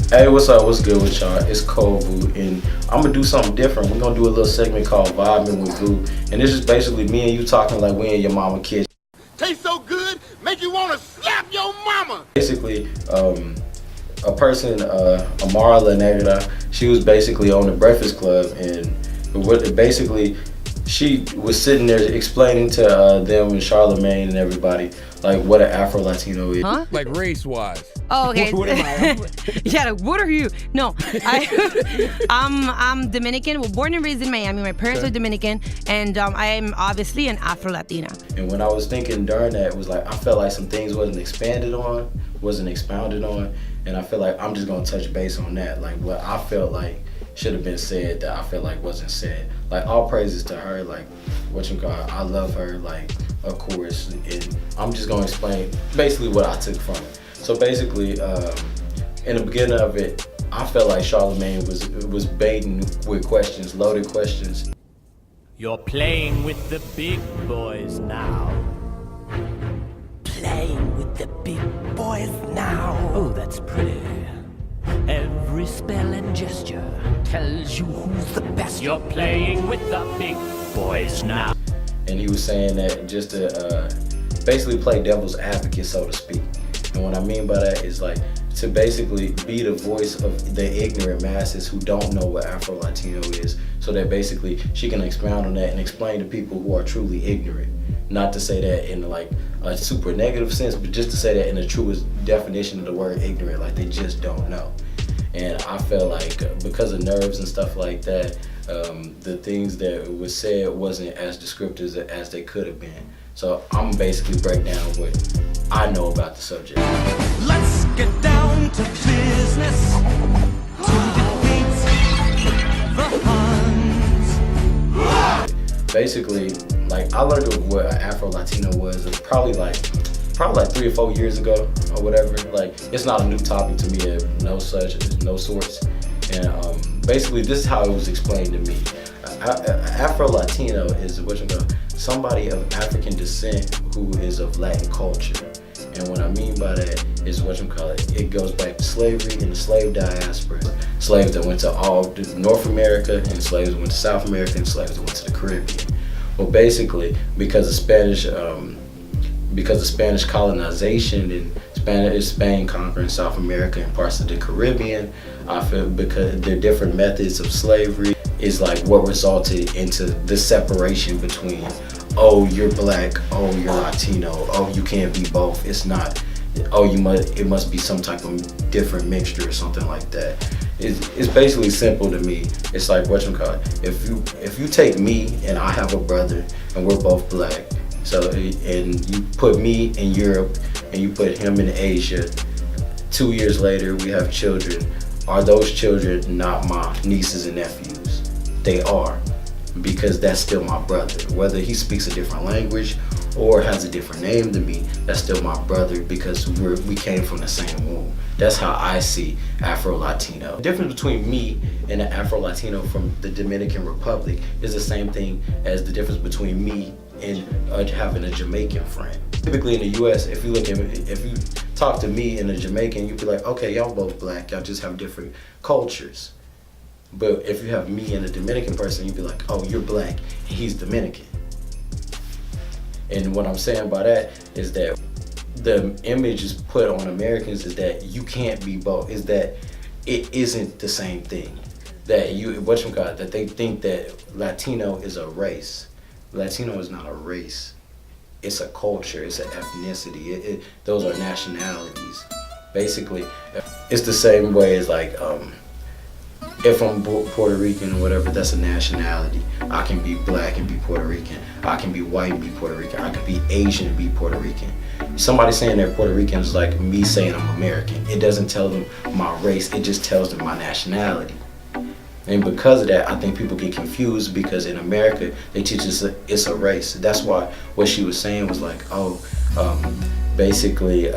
Hey, what's up? What's good with y'all? It's Cole Vu, and I'm gonna do something different. We're gonna do a little segment called Vibing with Vu, and this is basically me and you talking like we and your mama kids. Tastes so good, make you wanna slap your mama. Basically, a person, Amara La Negra, she was basically on the Breakfast Club, and basically she was sitting there explaining to them and Charlemagne and everybody like what an Afro Latino is. Huh? Like race-wise. Oh, okay. What am I? Yeah, like, what are you? No, I'm Dominican. Well, born and raised in Miami. My parents are Dominican, and I am obviously an Afro Latina. And when I was thinking during that, it was like I felt like some things wasn't expounded on, and I feel like I'm just gonna touch base on that, like what I felt like should have been said that I feel like wasn't said. Like all praises to her, like I love her, like of course, and I'm just gonna explain basically what I took from it. So basically, in the beginning of it, I felt like Charlemagne was baiting with questions, loaded questions. You're playing with the big boys now. Playing with the big boys now. Oh, that's pretty. Every spell and gesture tells you who's the best. You're playing with the big boys now. And he was saying that just to basically play devil's advocate, so to speak. And what I mean by that is like to basically be the voice of the ignorant masses who don't know what Afro Latino is, so that basically she can expound on that and explain to people who are truly ignorant. Not to say that in like a super negative sense, but just to say that in the truest definition of the word ignorant, like they just don't know. And I felt like because of nerves and stuff like that, the things that was said wasn't as descriptive as they could have been. So I'm basically break down what I know about the subject. Let's get down to business. To defeat the Huns. Basically, like I learned what an Afro Latino was probably like 3 or 4 years ago or whatever. Like it's not a new topic to me of no sorts. And basically this is how it was explained to me. Afro Latino is somebody of African descent who is of Latin culture. And what I mean by that is it goes back to slavery and the slave diaspora. Slaves that went to all North America, and slaves that went to South America, and slaves that went to the Caribbean. Well, basically, because of Spanish colonization and Spain conquering South America and parts of the Caribbean, I feel because the different methods of slavery is like what resulted into the separation between, oh, you're black, oh, you're Latino, oh, you can't be both. It's not, oh, it must be some type of different mixture or something like that. It's basically simple to me. It's like if you take me and I have a brother and we're both black, so and you put me in Europe and you put him in Asia, 2 years later we have children. Are those children not my nieces and nephews? They are, because that's still my brother. Whether he speaks a different language or has a different name than me, that's still my brother because we came from the same womb. That's how I see Afro Latino. The difference between me and an Afro Latino from the Dominican Republic is the same thing as the difference between me and having a Jamaican friend. Typically in the US, if you talk to me and a Jamaican, you'd be like, okay, y'all both black, y'all just have different cultures. But if you have me and a Dominican person, you'd be like, oh, you're black and he's Dominican. And what I'm saying by that is that the image is put on Americans is that you can't be both, is that it isn't the same thing. That that they think that Latino is a race. Latino is not a race. It's a culture, it's an ethnicity. Those are nationalities. Basically, it's the same way as like, if I'm Puerto Rican or whatever, that's a nationality. I can be black and be Puerto Rican. I can be white and be Puerto Rican. I can be Asian and be Puerto Rican. Somebody saying they're Puerto Rican is like me saying I'm American. It doesn't tell them my race, it just tells them my nationality. And because of that, I think people get confused because in America, they teach us it's a race. That's why what she was saying was like, basically,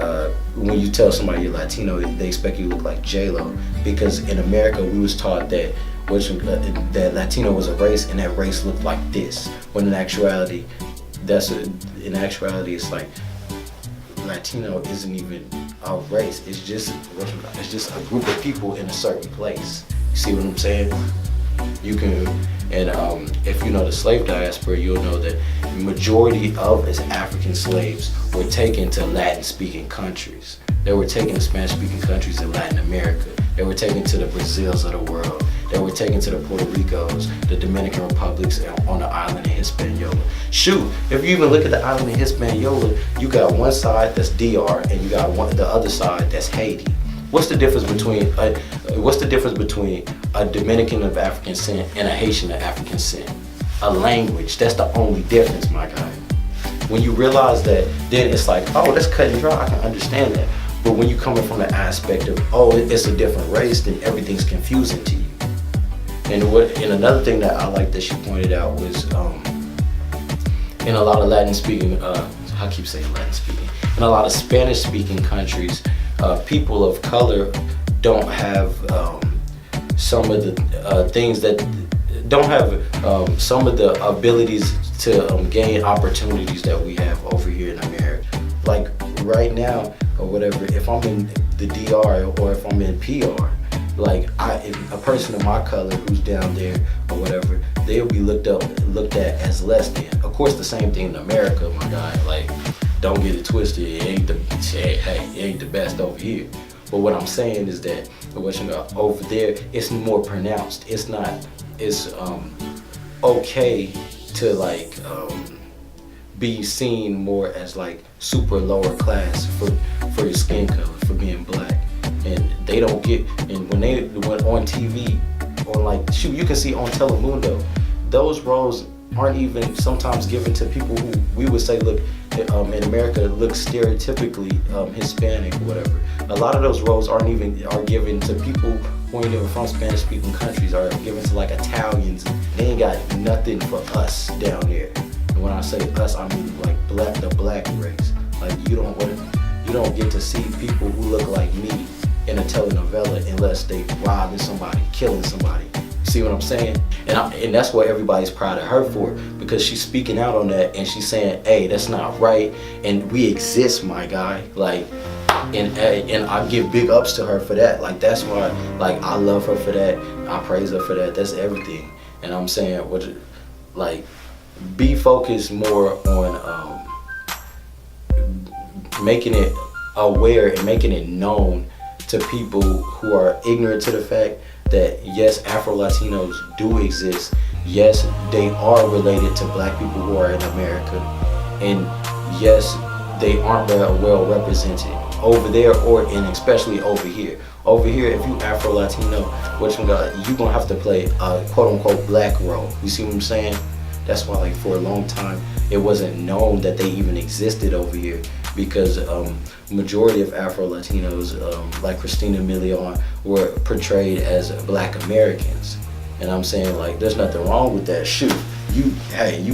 when you tell somebody you're Latino, they expect you to look like J-Lo. Because in America, we was taught that Latino was a race and that race looked like this. When in actuality, it's like Latino isn't even a race. It's just a group of people in a certain place. You see what I'm saying? You can, and if you know the slave diaspora, you'll know that the majority of its African slaves were taken to Latin-speaking countries. They were taken to Spanish-speaking countries in Latin America. They were taken to the Brazils of the world. They were taken to the Puerto Ricos, the Dominican Republics on the island of Hispaniola. Shoot, if you even look at the island of Hispaniola, you got one side that's DR and you got the other side that's Haiti. What's the difference between a Dominican of African descent and a Haitian of African descent? A language. That's the only difference, my guy. When you realize that, then it's like, oh, that's cut and dry. I can understand that. But when you coming from the aspect of, oh, it's a different race, then everything's confusing to you. And another thing that I like that she pointed out was in a lot of Latin-speaking, I keep saying Latin-speaking, in a lot of Spanish-speaking countries, people of color don't have some of the things that don't have some of the abilities to gain opportunities that we have over here in America. Like right now or whatever, if I'm in the DR or if I'm in PR, like if a person of my color who's down there or whatever, they'll be looked at as less than. Of course, the same thing in America, my guy. Like, don't get it twisted. It ain't the best over here. But what I'm saying is that over there, it's more pronounced. It's okay to like be seen more as like super lower class for your skin color, for being black. And they don't get, and when they went on TV, on like, shoot, you can see on Telemundo, those roles aren't even sometimes given to people who we would say look, in America, look stereotypically Hispanic or whatever. A lot of those roles are given to people who ain't even from Spanish-speaking countries, are given to like Italians. They ain't got nothing for us down there. And when I say us, I mean like the black race. Like you don't get to see people who look like me in a telenovela unless they robbing somebody, killing somebody. See what I'm saying? And that's what everybody's proud of her for, because she's speaking out on that and she's saying, hey, that's not right, and we exist, my guy. Like, and I give big ups to her for that. Like, that's why, like, I love her for that. I praise her for that. That's everything. And I'm saying, like, be focused more on making it aware and making it known to people who are ignorant to the fact that yes, Afro Latinos do exist. Yes, they are related to black people who are in America. And yes, they aren't well represented over there and especially over here. Over here, if you Afro Latino, you're gonna have to play a quote unquote black role. You see what I'm saying? That's why, like, for a long time, it wasn't known that they even existed over here, because majority of Afro Latinos, like Christina Milian, were portrayed as Black Americans. And I'm saying, like, there's nothing wrong with that. Shoot, you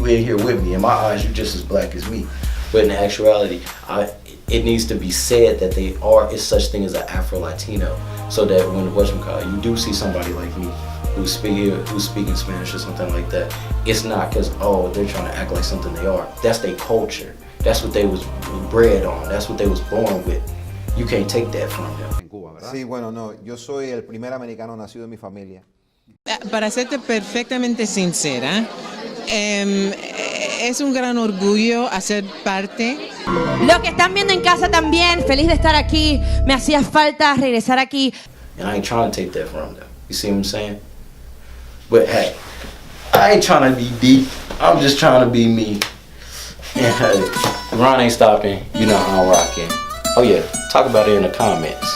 in here with me. In my eyes, you're just as black as me. But in actuality, it needs to be said that is such thing as an Afro Latino, so that when you do see somebody like me who's speaking Spanish or something like that, it's not because, oh, they're trying to act like something they are. That's their culture. That's what they was bred on. That's what they was born with. You can't take that from them. Sí, bueno, no. Yo soy el primer americano nacido en mi familia. Para serte perfectamente sincera, es un gran orgullo hacer parte. Los que están viendo en casa también, feliz de estar aquí. Me hacía falta regresar aquí. And I ain't trying to take that from them. You see what I'm saying? But hey, I ain't trying to be deep. I'm just trying to be me. And hey, Ron ain't stopping. You know how I'm rocking. Oh yeah, talk about it in the comments.